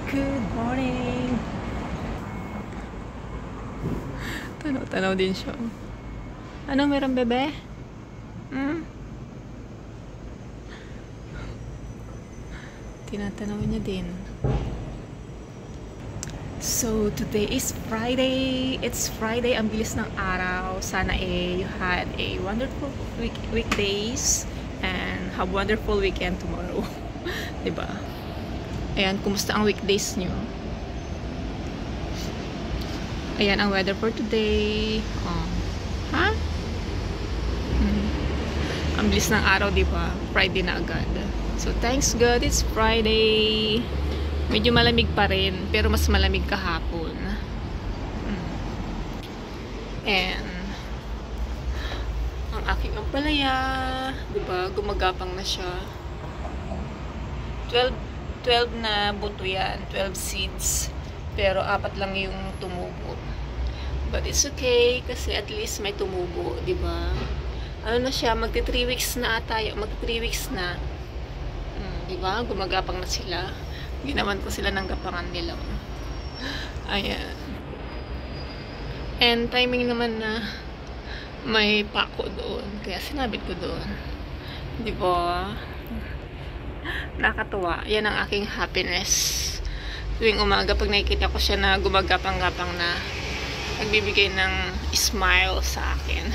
Good morning! Tanaw-tanaw din siya. Anong meron, bebe? Tinatanaw niya din. So, today is Friday. It's Friday. Ang bilis ng araw. Sana you had a wonderful weekdays and have wonderful weekend tomorrow. Diba? Ayan, kumusta ang weekdays nyo? Ayan ang weather for today. Ha? Ang bilis ng araw, diba? Friday na agad. So, thanks God, it's Friday. Medyo malamig pa rin, pero mas malamig kahapon. And ang aking ampalaya, diba? Gumagapang na siya. 12 na buto yan, 12 seeds, pero 4 lang yung tumubo. But it's okay kasi at least may tumubo, di ba? Ano na siya, magti 3 weeks na ata, magti 3 weeks na. Di ba? Gumagapang na sila. Ginawan ko sila ng gapangan nila. Ayan. And timing naman na may pako doon, kaya sinabit ko doon. Di ba? Nakakatuwa. Yan ang aking happiness. Tuwing umaga, pag nakikita ko siya na gumagapang-gapang na, nagbibigay ng smile sa akin.